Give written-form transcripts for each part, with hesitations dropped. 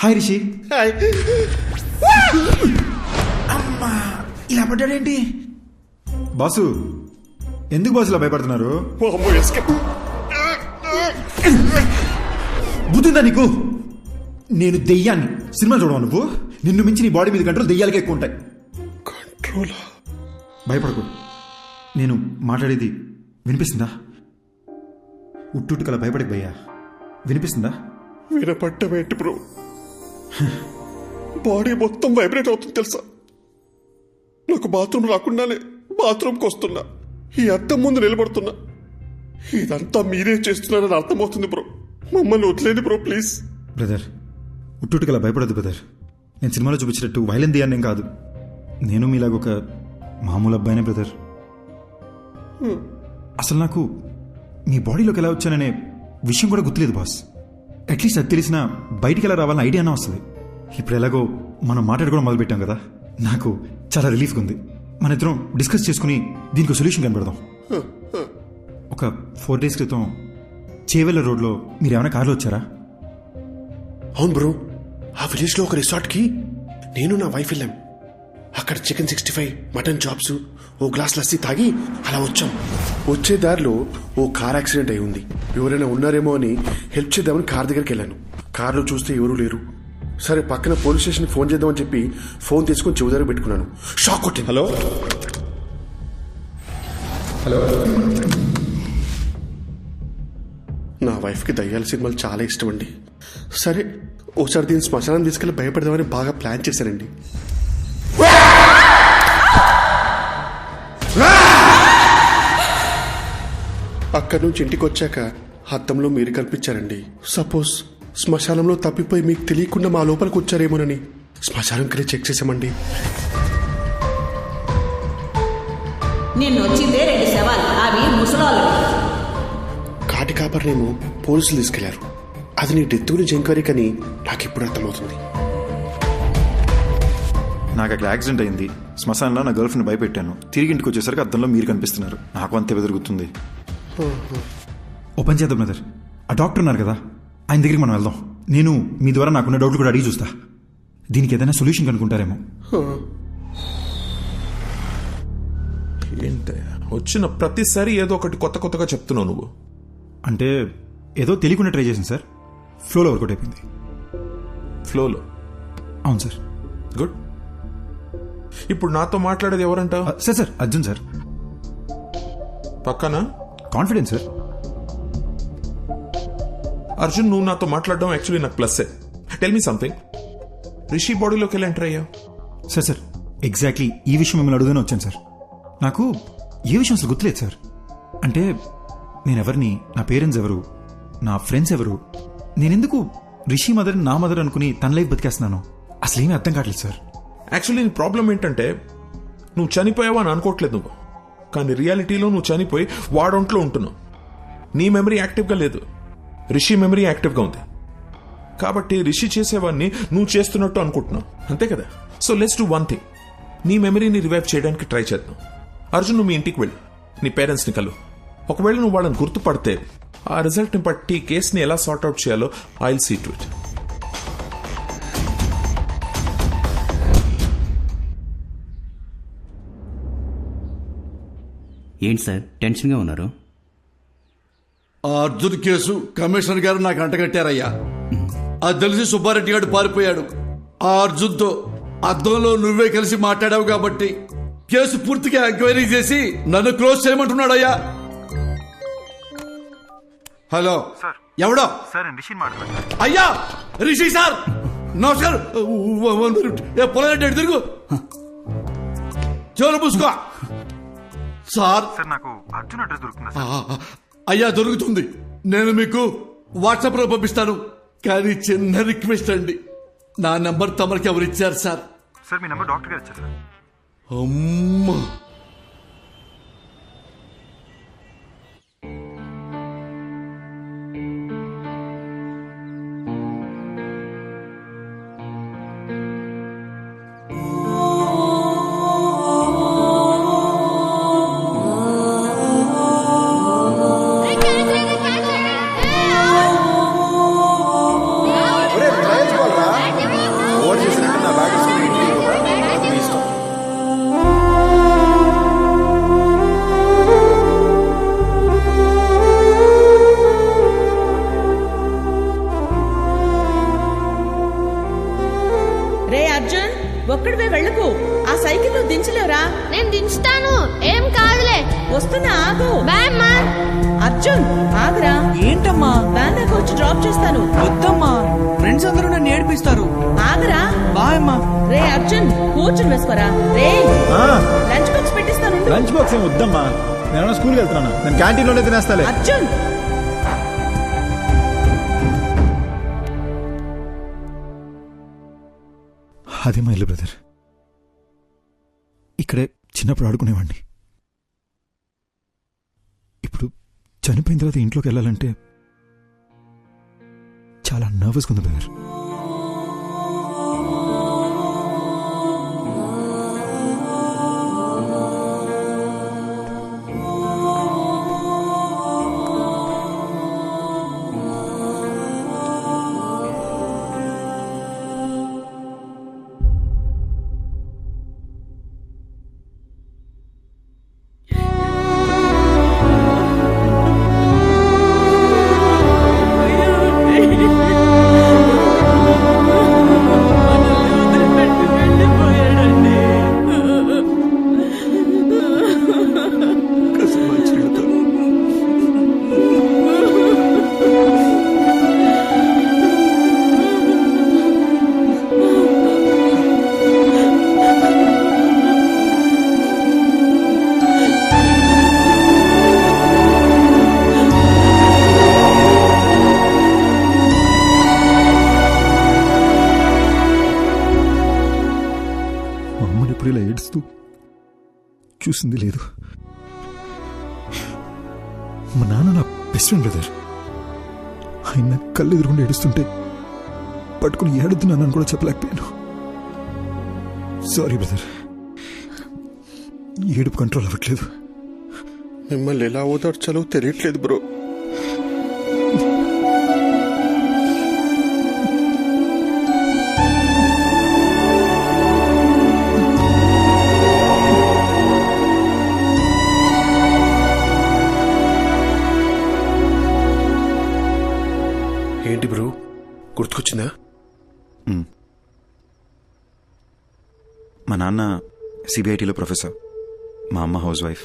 Hi Rishi. Hi. అమ్మా, ఇలా పడ్డాడేంటి? Boss, ఎందుకు బాసు ఇలా భయపడుతున్నారు? బుద్ధిందా నీకు? నేను దెయ్యాన్ని. సినిమా చూడవా నువ్వు? నిన్ను మించి నీ బాడీ మీద కంట్రోల్ దెయ్యాలకే ఎక్కువ ఉంటాయి. కంట్రోల్? భయపడకు. నేను మాట్లాడేది వినిపిస్తుందా? ఉట్టుకల భయపడే భయ్యా, వినిపిస్తుందా? వినపట్టమేంటి బ్రో, బాడీ మొత్తం వైబ్రేట్ అవుతుంది తెలుసా. నాకు బాత్రూమ్ రాకుండానే బాత్రూమ్కి వస్తున్నా, ఈ అద్దం ముందు నిలబడుతున్నా. ఇదంతా మీరే చేస్తున్నారని అర్థమవుతుంది బ్రో. మమ్మల్ని వదిలేండి బ్రో ప్లీజ్. బ్రదర్, ఉట్టుకల భయపడదు బ్రదర్. నేను సినిమాలో చూపించినట్టు వైలెన్ దియాన్నేం కాదు. నేను మీలాగొక మామూలు అబ్బాయినే బ్రదర్. అసలు నాకు మీ బాడీలోకి ఎలా వచ్చాననే విషయం కూడా గుర్తులేదు బాస్. అట్లీస్ట్ అది తెలిసినా బయటికి ఎలా రావాలని ఐడియానే వస్తుంది. ఇప్పుడు ఎలాగో మనం మాట్లాడుకోవడం మొదలుపెట్టాం కదా, నాకు చాలా రిలీఫ్గా ఉంది. మన ఇద్దరం డిస్కస్ చేసుకుని దీనికి సొల్యూషన్ కనబడదాం. ఒక 4 days క్రితం చేవెళ్ళ రోడ్లో మీరు ఏమైనా కార్లో వచ్చారా? అవును బ్రో, ఆ విలేజ్లో ఒక రిసార్ట్కి నేను నా వైఫ్ వెళ్ళాం. అక్కడ చికెన్ 65, మటన్ చాప్స్, ఓ గ్లాస్ లస్సీ తాగి అలా వచ్చాం. వచ్చే దారిలో ఓ కార్ యాక్సిడెంట్ అయి ఉంది. ఎవరైనా ఉన్నారేమో అని హెల్ప్ చేద్దామని కార్ దగ్గరికి వెళ్ళాను. కార్లో చూస్తే ఎవరూ లేరు. సరే పక్కన పోలీస్ స్టేషన్కి ఫోన్ చేద్దామని చెప్పి ఫోన్ తీసుకుని చెవి దగ్గర పెట్టుకున్నాను. షాక్ కొట్టింది. Hello hello. నా వైఫ్కి దయ్యాల సినిమాలు చాలా ఇష్టం అండి. సరే ఓసారి దీన్ని శ్మశానం తీసుకెళ్ళి భయపడదామని బాగా ప్లాన్ చేశానండి. అక్కడి నుంచి ఇంటికి వచ్చాక అద్దంలో మీరు కనిపించారండి. సపోజ్ శ్మశానంలో తప్పిపోయి మీకు తెలియకుండా మా లోపలికి వచ్చారేమోనని శ్మశానంకి చెక్ చేశామండి. నిన్ను వచ్చిందే 2 శవాలు, అవి ముసలోళ్ళు. కాటి కాపర్నేమో పోలీసులు తీసుకెళ్లారు. అది నీ డెత్ గురించి ఎంక్వైరీ కానీ నాకు ఇప్పుడు అర్థమవుతుంది. నాకు అక్కడ యాక్సిడెంట్ అయింది. శ్మశానంలో నా గర్ల్ ఫ్రెండ్ భయపెట్టాను. తిరిగి ఇంటికి వచ్చేసరికి అద్దంలో మీరు కనిపిస్తున్నారు. నాకు అంతే బెదురుగుతుంది. ఓపెన్ చేద్దాం బ్రదర్. ఆ డాక్టర్ ఉన్నారు కదా, ఆయన దగ్గరికి మనం వెళ్దాం. నేను మీ ద్వారా నాకున్న డౌట్లు కూడా అడిగి చూస్తా. దీనికి ఏదైనా సొల్యూషన్ కనుక్కుంటారేమో. ఏంటే వచ్చిన ప్రతిసారి ఏదో ఒకటి కొత్త కొత్తగా చెప్తున్నావు నువ్వు. అంటే ఏదో తెలియకుండా ట్రై చేసింది సార్. ఫ్లోలో వర్కౌట్ అయిపోయింది. ఫ్లోలో? అవును సార్. గుడ్. ఇప్పుడు నాతో మాట్లాడేది ఎవరంట? Sir sir Arjun sir. పక్కన కాన్ఫిడెన్స్ సార్. అర్జున్, నువ్వు నాతో మాట్లాడడం యాక్చువల్లీ నాకు ప్లస్సే. Tell me something. రిషి బాడీలోకి వెళ్ళి ఎంటర్ అయ్యావు. సార్ సార్ ఎగ్జాక్ట్లీ ఈ విషయం మిమ్మల్ని అడుగుదానే వచ్చాను సార్. నాకు ఏ విషయం అసలు గుర్తులేదు సార్. అంటే నేనెవరిని, నా పేరెంట్స్ ఎవరు, నా ఫ్రెండ్స్ ఎవరు, నేనెందుకు రిషి మదర్ నా మదర్ అనుకుని తన లైఫ్ బతికేస్తున్నాను, అసలేమీ అర్థం కావట్లేదు సార్. యాక్చువల్లీ నీ ప్రాబ్లం ఏంటంటే నువ్వు చనిపోయావా అని అనుకోవట్లేదు నువ్వు, కానీ రియాలిటీలో నువ్వు చనిపోయి వాడొంట్లో ఉంటున్నావు. నీ మెమరీ యాక్టివ్గా లేదు, రిషి మెమరీ యాక్టివ్గా ఉంది. కాబట్టి రిషి చేసేవాడిని నువ్వు చేస్తున్నట్టు అనుకుంటున్నావు, అంతే కదా. So let's do one thing. నీ మెమరీని రివైవ్ చేయడానికి ట్రై చేద్దాం. అర్జున్, నువ్వు మీ ఇంటికి వెళ్ళు, నీ పేరెంట్స్ని కలు. ఒకవేళ నువ్వు వాళ్ళని గుర్తుపడితే ఆ రిజల్ట్ని బట్టి కేసుని ఎలా సార్ట్అవుట్ చేయాలో I will see to it. ఏంటి సార్ టెన్షన్గా ఉన్నారు? ఆ అర్జున్ కేసు కమిషనర్ గారు నాకు అంటగట్టారయ్యా. అది తెలిసి సుబ్బారెడ్డి గారు పారిపోయాడు. ఆ అర్జున్తో అద్దంలో నువ్వే కలిసి మాట్లాడావు కాబట్టి కేసు పూర్తిగా ఎంక్వైరీ చేసి నన్ను క్లోజ్ చేయమంటున్నాడయ్యా. హలో, ఎవడో? అయ్యా రిషి సార్, నమస్కారం. పొలం తిరుగు, చెవులు పూసుకో. సార్ నాకు అర్జున్ అడ్రస్ దొరుకుతుందా? అయ్యా దొరుకుతుంది. నేను మీకు వాట్సాప్ లో పంపిస్తాను. కానీ చిన్న రిక్వెస్ట్ అండి, నా నంబర్ తమరికి ఎవరు ఇచ్చారు సార్? సార్ మీ నంబర్ డాక్టర్ గారు ఇచ్చారు సార్. అమ్మా, ఒక్కడివే వెళ్ళకు. ఆ సైకిల్ దించలేవురా? నేను దించుతాను, ఏం కాదులే. వస్తున్నా, ఆగు. బాయ్ అమ్మా. అర్జున్ ఆగురా. ఏంటమ్మా? వ్యాన్ దాకా వచ్చి డ్రాప్ చేస్తాను. వద్దమ్మా, ఫ్రెండ్స్ అందరూ నన్ను ఏడిపిస్తారు. ఆగురా. బాయ్ అమ్మా. రే అర్జున్, కూర్చుని వేసుకోరా. రే లంచ్ బాక్స్ పెట్టిస్తాను. లంచ్ బాక్స్ ఏం వద్దమ్మా, నేను స్కూల్కి వెళ్తున్నాను. నేను క్యాంటీన్లోనే తినేస్తాలే. అర్జున్ అదే మా ఇల్లు బ్రదర్. ఇక్కడే చిన్నప్పుడు ఆడుకునేవాడిని. ఇప్పుడు చనిపోయిన తర్వాత ఇంట్లోకి వెళ్ళాలంటే చాలా నర్వస్గా ఉంది బ్రదర్. ఇలా ఏడుస్తూ చూసింది లేదు. మా నాన్న నా బెస్ట్ ఫ్రెండ్ బ్రదర్. ఆయన కళ్ళు ఎదురుకుండా ఏడుస్తుంటే పట్టుకుని ఏడుద్దు నాన్నని కూడా చెప్పలేకపోయాను. సారీ బ్రదర్, ఏడుపు కంట్రోల్ అవ్వట్లేదు. మిమ్మల్ని ఎలా ఓదార్చాలో తెలియట్లేదు బ్రో. ఏంటి బ్రో, గుర్తుకొచ్చిందా? మా నాన్న సిబిఐటీలో ప్రొఫెసర్, మా అమ్మ హౌస్ వైఫ్.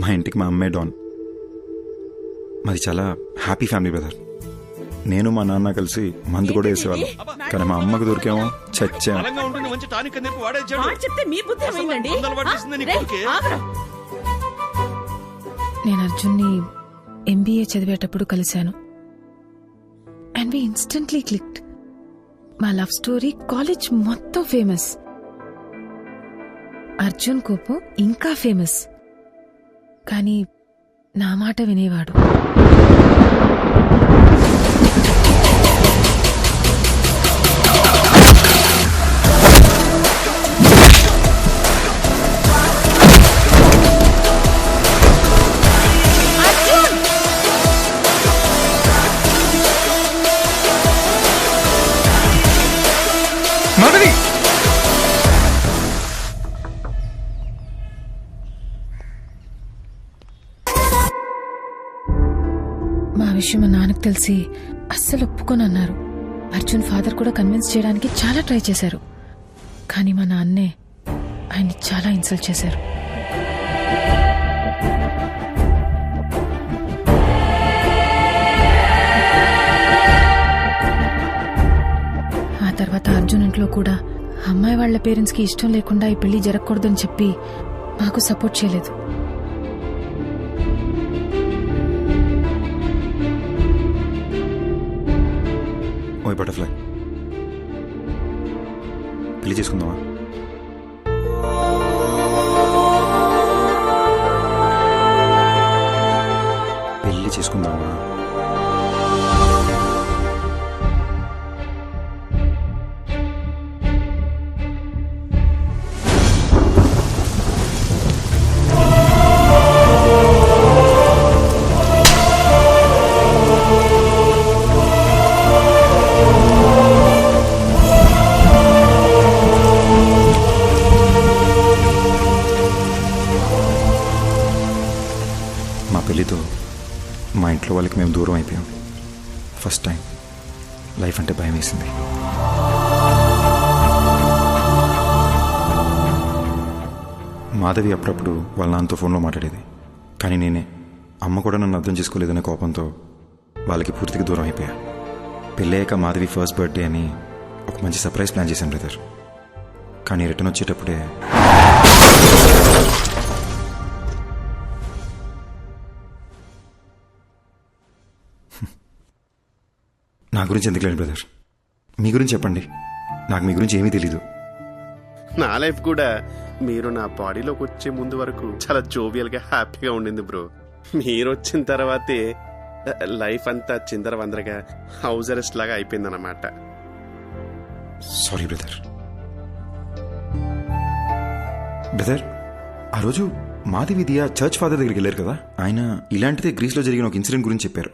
మా ఇంటికి మా అమ్మే డాన్. మాది చాలా హ్యాపీ ఫ్యామిలీ బ్రదర్. నేను మా నాన్న కలిసి మందు కూడా వేసేవాళ్ళం, కానీ మా అమ్మకు దొరికేమో చచ్చాము. నేను అర్జున్ని ఎంబీఏ చదివేటప్పుడు కలిశాను. And we instantly clicked. మా లవ్ స్టోరీ కాలేజ్ మొత్తం ఫేమస్. అర్జున్ కోపం ఇంకా ఫేమస్. కానీ నా మాట వినేవాడు. మా విషయం మా నాన్నకు తెలిసి అస్సలు ఒప్పుకోనన్నారు. అర్జున్ ఫాదర్ కూడా కన్విన్స్ చేయడానికి చాలా ట్రై చేశారు. కానీ మా నాన్నే ఆయన్ని చాలా ఇన్సల్ట్ చేశారు. ఆ తర్వాత అర్జున్ ఇంట్లో కూడా అమ్మాయి వాళ్ల పేరెంట్స్ కి ఇష్టం లేకుండా ఈ పెళ్లి జరగకూడదని చెప్పి మాకు సపోర్ట్ చేయలేదు. ఓయ్ బటర్ఫ్లై, పెళ్లి చేసుకుందామా? పెళ్లి చేసుకుందామా? మా పెళ్లితో మా ఇంట్లో వాళ్ళకి మేము దూరం అయిపోయాం. ఫస్ట్ టైం లైఫ్ అంటే భయం వేసింది. మాధవి అప్పుడప్పుడు వాళ్ళ నాన్నతో ఫోన్లో మాట్లాడేది. కానీ నేనే, అమ్మ కూడా నన్ను అర్థం చేసుకోలేదనే కోపంతో వాళ్ళకి పూర్తిగా దూరం అయిపోయా. పెళ్ళయ్యాక మాధవి ఫస్ట్ బర్త్డే అని ఒక మంచి సర్ప్రైజ్ ప్లాన్ చేశాను బ్రదర్. కానీ రిటర్న్ వచ్చేటప్పుడే నా గురించి ఎందుకు లేదు బ్రదర్, మీ గురించి చెప్పండి. నాకు మీ గురించి ఏమీ తెలీదు. నా లైఫ్ కూడా మీరు నా బాడీలోకి వచ్చే ముందు వరకు చాలా జోవియల్గా హ్యాపీగా ఉండింది బ్రో. మీరు వచ్చిన తర్వాతే లైఫ్ అంతా చిందర వందరగా హౌస్ అరెస్ట్ లాగా అయిపోయిందన్నమాట. Sorry brother. బ్రదర్, ఆ రోజు మాధవి దియా చర్చ్ ఫాదర్ దగ్గరికి వెళ్ళారు కదా, ఆయన ఇలాంటిదే గ్రీస్లో జరిగిన ఒక ఇన్సిడెంట్ గురించి చెప్పారు.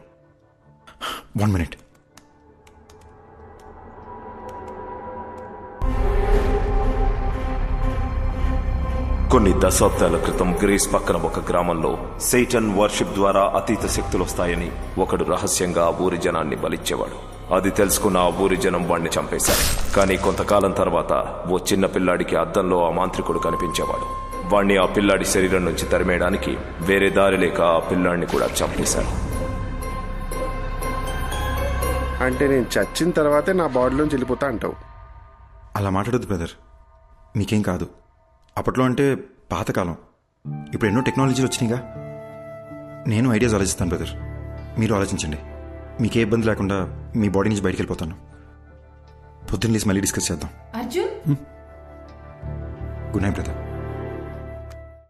1 minute. కొన్ని దశాబ్దాల క్రితం గ్రీస్ పక్కన ఒక గ్రామంలో సైటన్ వర్షిప్ ద్వారా అతీత శక్తులు వస్తాయని ఒకడు రహస్యంగా ఆ ఊరి జనాన్ని బలిచ్చేవాడు. అది తెలుసుకున్న ఆ ఊరి జనం వాణ్ణి చంపేశారు. కానీ కొంతకాలం తర్వాత ఓ చిన్న పిల్లాడికి అద్దంలో ఆ మాంత్రికుడు కనిపించేవాడు. వాణ్ణి ఆ పిల్లాడి శరీరం నుంచి తరిమేయడానికి వేరే దారి లేక ఆ పిల్లాడిని కూడా చంపేశారు. అంటే నేను చచ్చిన తర్వాతే నా బాడీలోంచి వెళ్ళిపోతా అంటావు? అలా మాట్లాడొద్దు బ్రదర్, మీకేం కాదు. అప్పట్లో అంటే పాతకాలం, ఇప్పుడు ఎన్నో టెక్నాలజీలు వచ్చినాయిగా. నేను ఐడియాస్ ఆలోచిస్తాను బ్రదర్, మీరు ఆలోచించండి. మీకే ఇబ్బంది లేకుండా మీ బాడీ నుంచి బయటికి వెళ్ళిపోతాను. పొద్దున్న లేసి మళ్ళీ డిస్కస్ చేద్దాం. Arjun, good night brother.